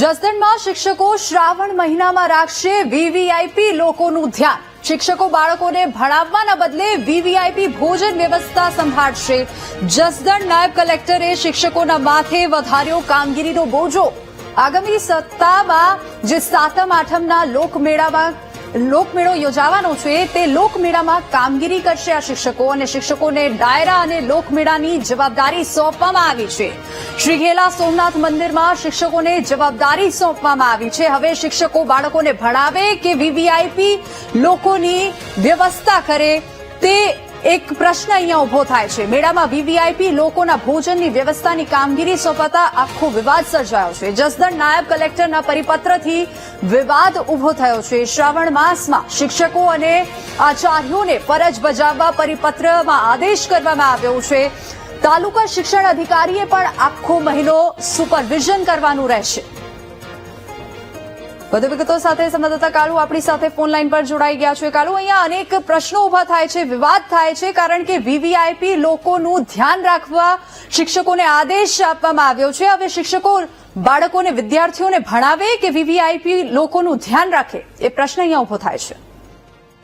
જસદણમાં શિક્ષકો શ્રાવણ મહિનામાં રાખશે વીવીઆઈપી લોકોનું ધ્યાન. શિક્ષકો બાળકોને ભણાવવાના બદલે વીવીઆઈપી ભોજન વ્યવસ્થા સંભાળશે. જસદણ નાયબ કલેક્ટરે શિક્ષકોના માથે વધાર્યો કામગીરીનો બોજો. આગામી સપ્તાહમાં જે સાતમ આઠમના લોકમેળો યોજાવાનો છે તે લોકમેળામાં કામગીરી કરશે આ શિક્ષકો અને શિક્ષકોને ડાયરા અને લોકમેળાની જવાબદારી સોંપવામાં આવી છે. શ્રી ઘેલા સોમનાથ મંદિરમાં શિક્ષકોને જવાબદારી સોંપવામાં આવી છે. હવે શિક્ષકો બાળકોને ભણાવે કે વીવીઆઈપી લોકોની વ્યવસ્થા કરે તે એક પ્રશ્ન અહીંયા ઉભો થાય છે. મેળામાં વીવીઆઈપી લોકોના ભોજનની વ્યવસ્થાની કામગીરી સોંપાતા આખો વિવાદ સર્જાયો છે. જસદણ નાયબ કલેક્ટરના પરિપત્રથી વિવાદ ઉભો થયો છે. શ્રાવણ માસમાં શિક્ષકો અને આચાર્યોને ફરજ બજાવવા પરિપત્રમાં આદેશ કરવામાં આવ્યો છે. તાલુકા શિક્ષણ અધિકારીએ પણ આખો મહિનો સુપરવિઝન કરવાનું રહેશે. વધુ વિગતો સાથે સંવાદદાતા કાલુ આપણી સાથે ફોન લાઈન પર જોડાઈ ગયા છે. કાલુ, અહીંયા અનેક પ્રશ્નો ઉભા થાય છે, વિવાદ થાય છે, કારણ કે વીવીઆઈપી લોકોનું ધ્યાન રાખવા શિક્ષકોને આદેશ આપવામાં આવ્યો છે. હવે શિક્ષકો બાળકોને વિદ્યાર્થીઓને ભણાવે કે વીવીઆઈપી લોકોનું ધ્યાન રાખે એ પ્રશ્ન અહીંયા ઉભો થાય છે.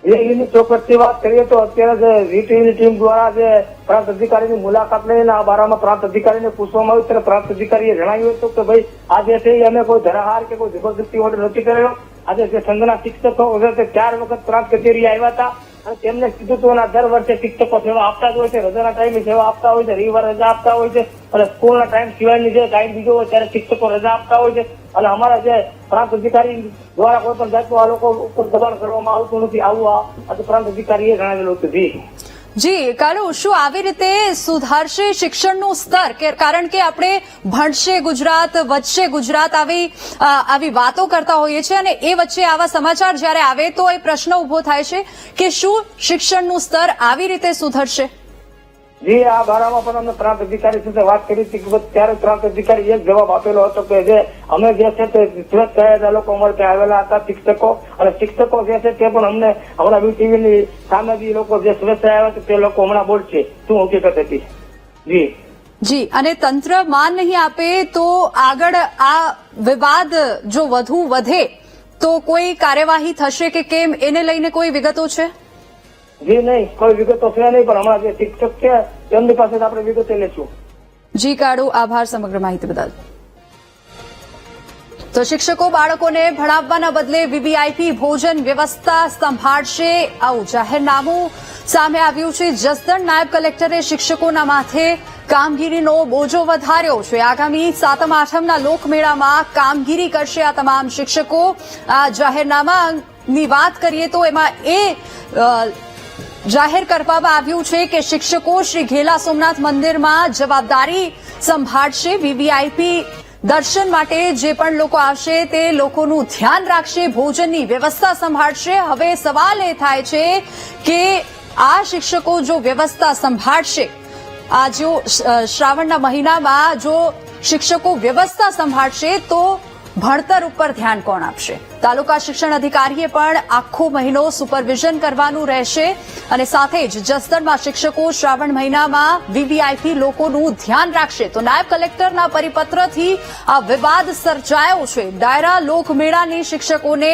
એની ચોક્કસથી વાત કરીએ તો અત્યારે જે વીટીની ટીમ દ્વારા જે પ્રાંત અધિકારીની મુલાકાત લઈને આ બારામાં પ્રાંત અધિકારીને પૂછવામાં આવ્યું ત્યારે પ્રાંત અધિકારીએ જણાવ્યું હતું કે ભાઈ આજે છે અમે કોઈ ધરાહાર કે કોઈ જબરદસ્તી ઓર્ડર નથી કરેલો. આજે જે સંઘના શિક્ષકો છે 4 વખત પ્રાંત કચેરી આવ્યા હતા અને તેમને કીધું હતું દર વર્ષે શિક્ષકો સેવા આપતા જ હોય છે, રજાના ટાઈમે સેવા આપતા હોય છે, રવિવાર રજા આપતા હોય છે અને સ્કૂલના ટાઈમ સિવાયની જે ટાઈમ બીજો હોય ત્યારે શિક્ષકો રજા આપતા હોય છે અને અમારા જે પ્રાંત અધિકારી દ્વારા કોઈ પણ જાતનું આ લોકો ઉપર દબાણ કરવામાં આવતું નથી, આવું પ્રાંત અધિકારીએ જણાવેલું હતું. જી કાલુ, શું આવી રીતે સુધારશે શિક્ષણનું સ્તર? કારણ કે આપણે ભણશે ગુજરાત, વધશે ગુજરાત આવી વાતો કરતા હોઈએ છીએ અને એ વચ્ચે આવા સમાચાર જ્યારે આવે તો એ પ્રશ્ન ઉભો થાય છે કે શું શિક્ષણનું સ્તર આવી રીતે સુધરશે? જી, આ બારામાં પણ અમે પ્રાંત અધિકારી સાથે વાત કરી હતી. ત્યારે પ્રાંત અધિકારી એક જવાબ આપેલો હતો કે જે અમે જે છે તે સુરત શહેરના લોકો અમારે ત્યાં આવેલા હતા શિક્ષકો, અને શિક્ષકો જે છે તે પણ અમને હમણાં વીટીવીની સામે જે લોકો જે સુરત આવ્યા હતા તે લોકો હમણાં બોલશે શું હકીકત હતી. જી, અને તંત્ર માન નહીં આપે તો આગળ આ વિવાદ જો વધે તો કોઈ કાર્યવાહી થશે કે કેમ, એને લઈને કોઈ વિગતો છે? જી નહીં, કોઈ વિગતો છે નહીં, પણ હમણાં જે શિક્ષક છે તેમની પાસે આપણે વિગતો લેશું. જી કાળુ, આભાર સમગ્ર માહિતી બદલ. તો શિક્ષકો બાળકોને ભણાવવાના બદલે વીવીઆઈપી ભોજન વ્યવસ્થા સંભાળશે આવું જાહેરનામું સામે આવ્યું છે. જસદણ નાયબ કલેક્ટરે શિક્ષકોના માથે કામગીરીનો બોજો વધાર્યો છે. આગામી સાતમ આઠમના લોકમેળામાં કામગીરી કરશે આ તમામ શિક્ષકો. આ જાહેરનામાની વાત કરીએ તો એમાં જાહેર કરવામાં આવ્યું છે કે શિક્ષકો શ્રી ઘેલા સોમનાથ મંદિરમાં જવાબદારી સંભાળશે. વીવીઆઈપી દર્શન માટે જે પણ લોકો આવશે તે લોકોનું ધ્યાન રાખશે, ભોજનની વ્યવસ્થા સંભાળશે. હવે સવાલ એ થાય છે કે આ શિક્ષકો જો વ્યવસ્થા સંભાળશે, આ જો શ્રાવણના મહિનામાં જો શિક્ષકો વ્યવસ્થા સંભાળશે તો ભણતર ઉપર ધ્યાન કોણ આપશે? તાલુકા શિક્ષણ અધિકારીએ પણ આખો મહિનો સુપરવિઝન કરવાનું રહેશે અને સાથે જ જસદણમાં શિક્ષકો શ્રાવણ મહિનામાં વીવીઆઈપી લોકોનું ધ્યાન રાખશે. તો નાયબ કલેક્ટરના પરિપત્રથી આ વિવાદ સર્જાયો છે. ડાયરા લોકમેળાની શિક્ષકોને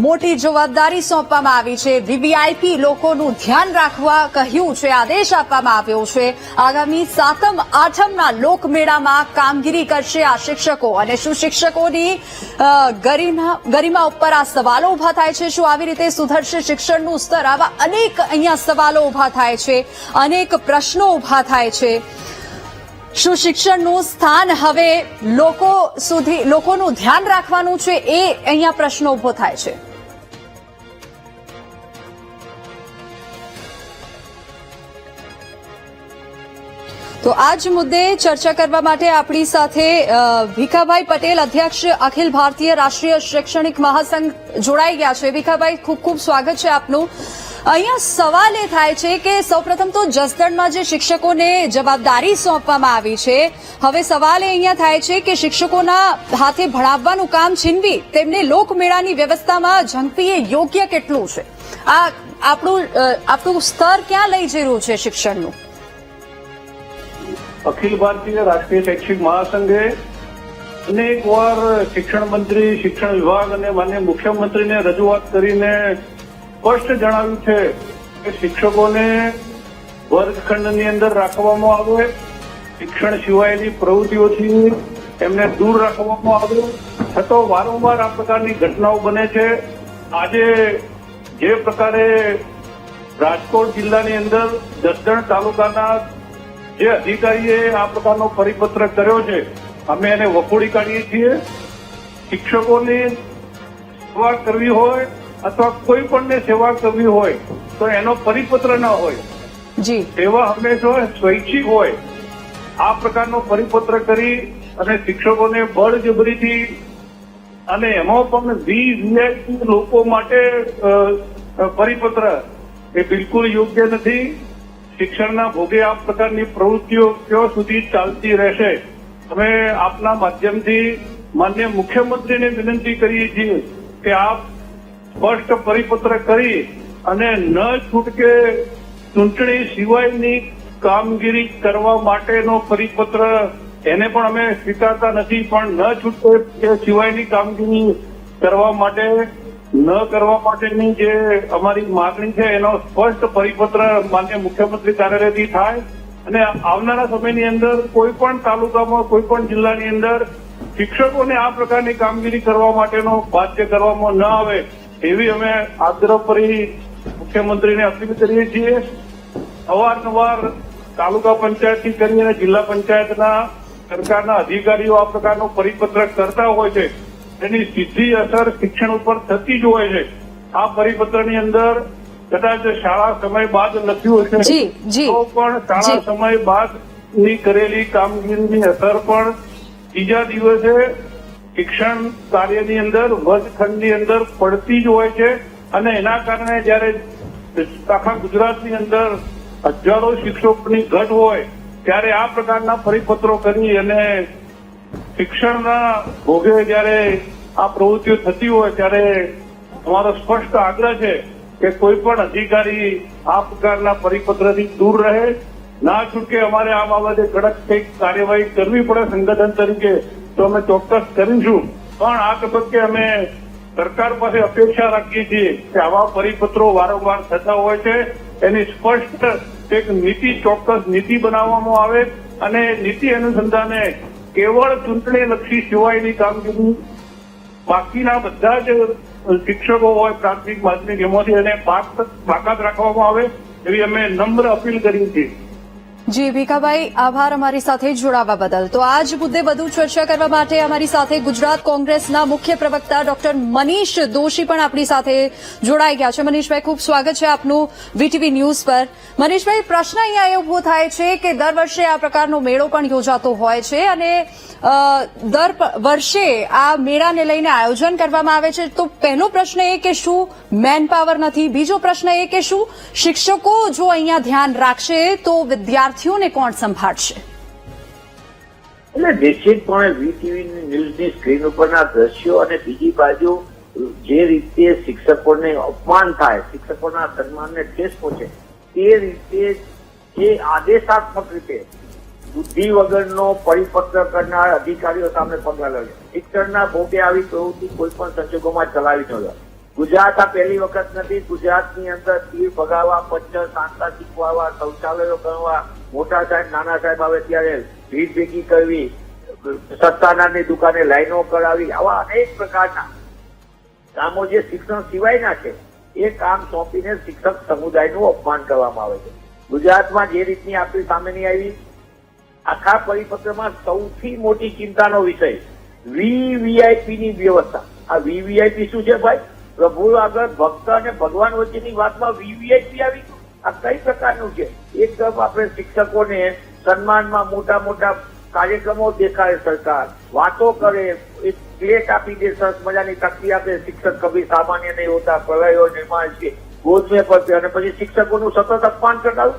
મોટી જવાબદારી સોંપવામાં આવી છે. વીવીઆઈપી લોકોનું ધ્યાન રાખવા કહ્યું છે, આદેશ આપવામાં આવ્યો છે. આગામી સાતમ આઠમના લોકમેળામાં કામગીરી કરશે આ શિક્ષકો. અને શું શિક્ષકોની ગરિમા ઉપર આ સવાલો ઉભા થાય છે? શું આવી રીતે સુધરશે શિક્ષણનું સ્તર? આવા અનેક અહીંયા સવાલો ઉભા થાય છે, અનેક પ્રશ્નો ઉભા થાય છે. શું શિક્ષણનું સ્થાન હવે લોકોનું ધ્યાન રાખવાનું છે એ અહીંયા પ્રશ્નો ઉભો થાય છે. તો આ જ મુદ્દે ચર્ચા કરવા માટે આપણી સાથે ભીખાભાઈ પટેલ, અધ્યક્ષ અખિલ ભારતીય રાષ્ટ્રીય શૈક્ષણિક મહાસંઘ જોડાઈ ગયા છે. ભીખાભાઈ, ખૂબ ખૂબ સ્વાગત છે આપનું. અહીંયા સવાલ એ થાય છે કે સૌપ્રથમ તો જસદણમાં જે શિક્ષકોને જવાબદારી સોંપવામાં આવી છે, હવે સવાલ એ અહીંયા થાય છે કે શિક્ષકોના હાથે ભણાવવાનું કામ છીનવી તેમને લોકમેળાની વ્યવસ્થામાં ઝંપી એ યોગ્ય કેટલું છે? આ આપણું સ્તર ક્યાં લઈ જઈ રહ્યું છે શિક્ષણનું? અખિલ ભારતીય રાષ્ટ્રીય શૈક્ષિક મહાસંઘે અનેક વાર શિક્ષણ મંત્રી, શિક્ષણ વિભાગ અને માનનીય મુખ્યમંત્રીને રજૂઆત કરીને સ્પષ્ટ જણાવ્યું છે કે શિક્ષકોને વર્ગખંડની અંદર રાખવામાં આવે, શિક્ષણ સિવાયની પ્રવૃત્તિઓથી એમને દૂર રાખવામાં આવે. છતાં વારંવાર આ પ્રકારની ઘટનાઓ બને છે. આજે જે પ્રકારે રાજકોટ જિલ્લાની અંદર જસદણ તાલુકાના જે અધિકારીએ આ પ્રકારનો પરિપત્ર કર્યો છે, અમે એને વખોડી કાઢીએ છીએ. શિક્ષકોની સેવા કરવી હોય અથવા કોઈ પણને સેવા કરવી હોય તો એનો પરિપત્ર ન હોય. જી, સેવા હંમેશા સ્વૈચ્છિક હોય. આ પ્રકારનો પરિપત્ર કરી અને શિક્ષકોને બળજબરીથી અને એમાં પણ વીઆઈપી લોકો માટે પરિપત્ર એ બિલકુલ યોગ્ય નથી. શિક્ષણના ભોગે આ પ્રકારની પ્રવૃત્તિઓ ક્યાં સુધી ચાલતી રહેશે? અમે આપના માધ્યમથી માનનીય મુખ્યમંત્રીને વિનંતી કરીએ છીએ કે આપ સ્પષ્ટ પરિપત્ર કરી અને ન છૂટકે ચૂંટણી સિવાયની કામગીરી કરવા માટેનો પરિપત્ર એને પણ અમે સ્વીકારતા નથી, પણ ન છૂટકે એ સિવાયની કામગીરી કરવા માટેની જે અમારી માગણી છે એનો સ્પષ્ટ પરિપત્ર માનનીય મુખ્યમંત્રી કાર્યાલયથી થાય અને આવનારા સમયની અંદર કોઈ પણ તાલુકામાં, કોઈ પણ જિલ્લાની અંદર શિક્ષકોને આ પ્રકારની કામગીરી કરવા માટેનો બાધ્ય કરવામાં ન આવે એવી અમે આગ્રહભરી મુખ્યમંત્રીને અપીલ કરીએ છીએ. અવારનવાર તાલુકા પંચાયતથી કરીને જિલ્લા પંચાયતના સરકારના અધિકારીઓ આ પ્રકારનો પરિપત્ર કરતા હોય છે, એની સીધી અસર શિક્ષણ ઉપર થતી જ હોય છે. આ પરિપત્રની અંદર કદાચ શાળા સમય બાદ લખ્યું હશે તો પણ શાળા સમય બાદની કરેલી કામગીરીની અસર પણ ત્રીજા દિવસે શિક્ષણ કાર્યની અંદર વર્ગખંડની અંદર પડતી જ હોય છે અને એના કારણે જયારે આખા ગુજરાતની અંદર હજારો શિક્ષકોની ઘટ હોય ત્યારે આ પ્રકારના પરિપત્રો કરી અને શિક્ષણના ભોગે જયારે આ પ્રવૃત્તિઓ થતી હોય ત્યારે અમારો સ્પષ્ટ આગ્રહ છે કે કોઈ પણ અધિકારી આ પ્રકારના પરિપત્રથી દૂર રહે. ના છૂટકે અમારે આ બાબતે કડક કંઈક કાર્યવાહી કરવી પડે સંગઠન તરીકે તો અમે ચોક્કસ કરીશું. પણ આ તબક્કે અમે સરકાર પાસે અપેક્ષા રાખીએ છીએ કે આવા પરિપત્રો વારંવાર થતા હોય છે, એની સ્પષ્ટ એક નીતિ, ચોક્કસ નીતિ બનાવવામાં આવે અને નીતિ અનુસંધાને કેવળ ચૂંટણીલક્ષી સિવાયની કામગીરી બાકીના બધા જ શિક્ષકો હોય પ્રાથમિક, માધ્યમિક એમાંથી એને બાકાત રાખવામાં આવે એવી અમે નમ્ર અપીલ કરી છે. જી ભીખાભાઈ, આભાર અમારી સાથે જોડાવા બદલ. તો આ જ મુદ્દે વધુ ચર્ચા કરવા માટે અમારી સાથે ગુજરાત કોંગ્રેસના મુખ્ય પ્રવક્તા ડોક્ટર મનીષ દોશી પણ આપણી સાથે જોડાઈ ગયા છે. મનીષભાઈ, ખૂબ સ્વાગત છે આપનું વીટીવી ન્યૂઝ પર. મનીષભાઈ, પ્રશ્ન અહીંયા એ ઉભો થાય છે કે દર વર્ષે આ પ્રકારનો મેળો પણ યોજાતો હોય છે અને દર વર્ષે આ મેળાને લઈને આયોજન કરવામાં આવે છે. તો પહેલો પ્રશ્ન એ કે શું મેન પાવર નથી? બીજો પ્રશ્ન એ કે શું શિક્ષકો જો અહીંયા ધ્યાન રાખશે તો વિદ્યાર્થીઓને કોણ સંભાળશે? એટલે નિશ્ચિતપણે વીટીવી ન્યૂઝની સ્ક્રીન ઉપરના દ્રશ્યો અને બીજી બાજુ જે રીતે શિક્ષકોને અપમાન થાય, શિક્ષકોના સન્માનને ઠેસ પહોંચે તે રીતે જે આદેશાત્મક રીતે બુદ્ધિ વગરનો પરિપત્ર કરનાર અધિકારીઓ સામે પગલાં લેવા. શિક્ષણના ભોગે આવી પ્રવૃત્તિ કોઈ પણ સંજોગોમાં ચલાવી ન જાય. ગુજરાત આ પહેલી વખત નથી. ગુજરાતની અંદર તીર ભગાવવા, પથ્થર સાંતા શીખવાડવા, શૌચાલયો કરવા, મોટા સાહેબ નાના સાહેબ આવે ત્યારે ભીડ ભેગી કરવી, સત્તાનારની દુકાને લાઈનો કરાવી, આવા અનેક પ્રકારના કામો જે શિક્ષણ સિવાયના છે એ કામ સોંપીને શિક્ષક સમુદાયનું અપમાન કરવામાં આવે છે. ગુજરાતમાં જે રીતની આપણી સામેની આવી આખા પરિપત્રમાં સૌથી મોટી ચિંતાનો વિષય વીવીઆઈપી ની વ્યવસ્થા. આ વીવીઆઈપી શું છે ભાઈ? પ્રભુ આગળ ભક્ત અને ભગવાન વચ્ચેની વાતમાં વીવીઆઈપી આવી. આ કઈ પ્રકારનું છે? એક તરફ આપણે શિક્ષકોને સન્માનમાં મોટા મોટા કાર્યક્રમો દેખાડે, સરકાર વાતો કરે, એક પ્લેટ આપી દે, સરસ મજાની તકતી આપે, શિક્ષક કભી સામાન્ય નહીં હોતા, પ્રલયો નિર્માણ છે, ગોદમે પર અને પછી શિક્ષકોનું સતત અપમાન કરતા.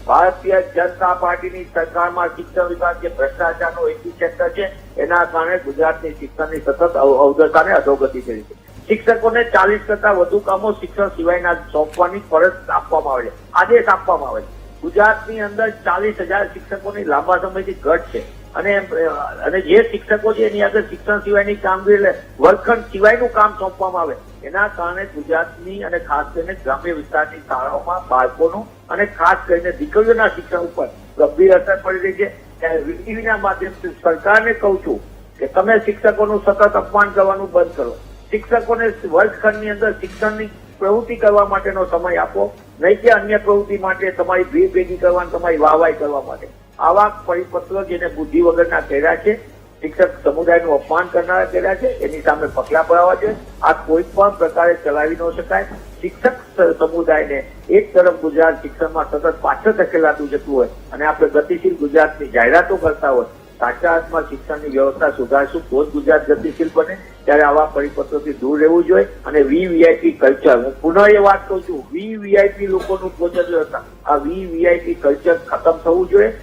ભારતીય જનતા પાર્ટીની સરકારમાં શિક્ષણ વિભાગ જે ભ્રષ્ટાચારનો એપિસેન્ટર છે એના કારણે ગુજરાતની શિક્ષણની સતત અવદશાને અધોગતિ કરી છે. શિક્ષકોને 40 કરતા વધુ કામો શિક્ષણ સિવાયના સોંપવાની ફરજ આપવામાં આવે છે, આદેશ આપવામાં આવે છે. ગુજરાતની અંદર 40,000 શિક્ષકોની લાંબા સમયથી ઘટ છે. અને જે શિક્ષકો છે એની આગળ શિક્ષણ સિવાયની કામગીરી એટલે વર્ગખંડ સિવાયનું કામ સોંપવામાં આવે, એના કારણે ગુજરાતની અને ખાસ કરીને ગ્રામ્ય વિસ્તારની શાળાઓમાં બાળકોનું અને ખાસ કરીને દીકરીઓના શિક્ષણ ઉપર ગંભીર અસર પડી રહી છે. ત્યારે વીટીવીના માધ્યમથી સરકારને કહું છું કે તમે શિક્ષકોનું સતત અપમાન કરવાનું બંધ કરો. શિક્ષકોને વર્ગખંડની અંદર શિક્ષણની પ્રવૃત્તિ કરવા માટેનો સમય આપો, નહીં કે અન્ય પ્રવૃત્તિ માટે તમારી ભીડ ભેગી કરવા, તમારી વાહવાઈ કરવા માટે. આવા પરિપત્રો જેને બુદ્ધિ વગરના કર્યા છે, શિક્ષક સમુદાયનું અપમાન કરનારા કર્યા છે, એની સામે પગલાં ભરવા જોઈએ. આ કોઈ પણ પ્રકારે ચલાવી ન શકાય. શિક્ષક સમુદાયને એક તરફ ગુજરાત શિક્ષણમાં સતત પાછળ ધકેલાતું જતું હોય અને આપણે ગતિશીલ ગુજરાતની જાહેરાતો કરતા હોય, સાચા અર્થમાં શિક્ષણની વ્યવસ્થા સુધારશું તો જ ગુજરાત ગતિશીલ બને. ત્યારે આવા પરિપત્રોથી દૂર રહેવું જોઈએ. અને વીવીઆઈપી કલ્ચર, હું પુનઃ એ વાત કહું છું, વીવીઆઈપી લોકોનું ભોજન વ્યવસ્થા, આ વીવીઆઈપી કલ્ચર ખતમ થવું જોઈએ.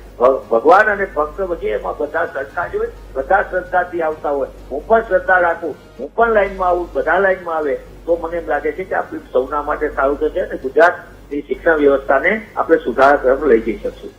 ભગવાન અને ભક્ત વચ્ચે એમાં બધા સરખા જ હોય, બધા શ્રદ્ધાથી આવતા હોય. હું પણ શ્રદ્ધા રાખું, હું પણ લાઈનમાં આવું, બધા લાઈનમાં આવે તો મને એમ લાગે છે કે આપણે સૌના માટે સારું થશે અને ગુજરાતની શિક્ષણ વ્યવસ્થાને આપણે સુધારા તરફ લઈ જઈ શકશું.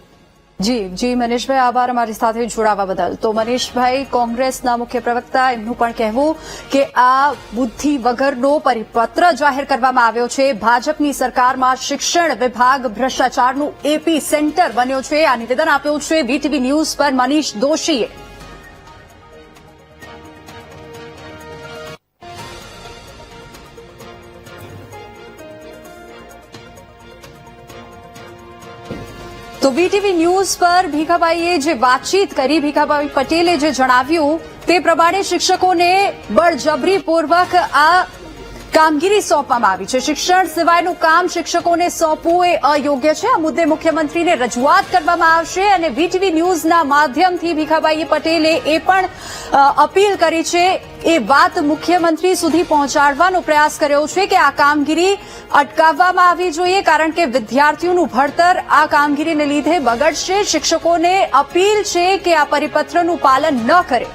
જી મનીષભાઈ, આભાર અમારી સાથે જોડાવા બદલ. તો મનીષભાઈ કોંગ્રેસના મુખ્ય પ્રવક્તા, એમનું પણ કહેવું કે આ બુદ્ધિ વગરનો પરિપત્ર જાહેર કરવામાં આવ્યો છે. ભાજપની સરકારમાં શિક્ષણ વિભાગ ભ્રષ્ટાચારનું એપી સેન્ટર બન્યો છે. આ નિવેદન આપ્યું છે વીટીવી ન્યૂઝ પર મનીષ દોશીએ. તો વીટીવી ન્યૂઝ પર ભીખાભાઈએ જે વાતચીત કરી, ભીખાભાઈ પટેલે જે જણાવ્યું તે પ્રમાણે શિક્ષકોને બળજબરીપૂર્વક આ કામગીરી સોંપવામાં આવી છે. શિક્ષણ સિવાયનું કામ શિક્ષકોને સોંપવું એ અયોગ્ય છે. આ મુદ્દે મુખ્યમંત્રીને રજૂઆત કરવામાં આવશે અને વીટીવી ન્યૂઝના માધ્યમથી ભીખાભાઈ પટેલે એ પણ અપીલ કરી છે, એ વાત મુખ્યમંત્રી સુધી પહોંચાડવાનો પ્રયાસ કર્યો છે કે આ કામગીરી અટકાવવામાં આવવી જોઈએ, કારણ કે વિદ્યાર્થીઓનું ભણતર આ કામગીરીને લીધે બગડશે. શિક્ષકોને અપીલ છે કે આ પરિપત્રનું પાલન ન કરે.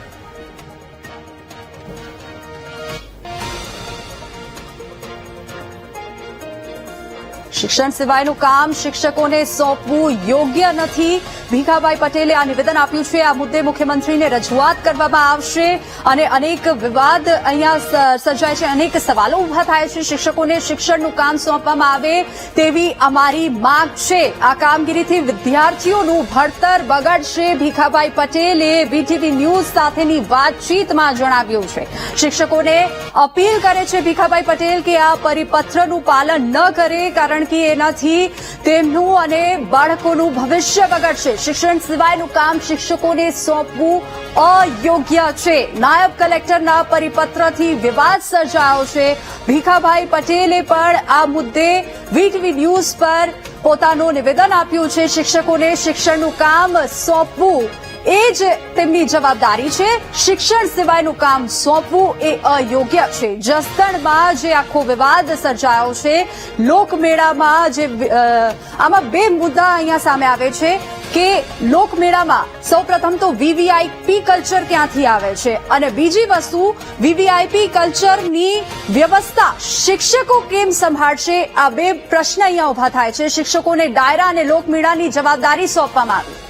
શિક્ષણ સિવાયનું કામ શિક્ષકોને સોંપવું યોગ્ય નથી. ભીખાભાઈ પટેલે આ નિવેદન આપ્યું છે. આ મુદ્દે મુખ્યમંત્રીને રજૂઆત કરવામાં આવશે અને અનેક વિવાદ અહીંયા સર્જાય છે, અનેક સવાલો ઉભા થાય છે. શિક્ષકોને શિક્ષણનું કામ સોંપવામાં આવે તેવી અમારી માંગ છે. આ કામગીરીથી વિદ્યાર્થીઓનું ભણતર બગડશે. ભીખાભાઈ પટેલે વીટીવી ન્યૂઝ સાથેની વાતચીતમાં જણાવ્યું છે. શિક્ષકોને અપીલ કરે છે ભીખાભાઈ પટેલ કે આ પરિપત્રનું પાલન ન કરે, કારણ કે એનાથી તેમનું અને બાળકોનું ભવિષ્ય બગડશે. શિક્ષણ સિવાયનું કામ શિક્ષકોને સોંપવું અયોગ્ય છે. નાયબ કલેક્ટરના પરિપત્રથી વિવાદ સર્જાયો છે. ભીખાભાઈ પટેલે પણ આ મુદ્દે વીટીવી ન્યૂઝ પર પોતાનું નિવેદન આપ્યું છે. શિક્ષકોને શિક્ષણનું કામ સોંપવું એ જ તેમની જવાબદારી છે. શિક્ષણ સિવાયનું કામ સોંપવું એ અયોગ્ય છે. જસદણમાં જે આખો વિવાદ સર્જાયો છે, લોકમેળામાં જે આમાં બે મુદ્દા અહીંયા સામે આવે છે કે લોકમેળામાં સૌપ્રથમ તો વીવીઆઈપી કલ્ચર ક્યાંથી આવે છે અને બીજી વસ્તુ વીવીઆઈપી કલ્ચરની વ્યવસ્થા શિક્ષકો કેમ સંભાળશે. આ બે પ્રશ્ન અહીંયા ઉભા થાય છે. શિક્ષકોને ડાયરા અને લોકમેળાની જવાબદારી સોંપવામાં આવી.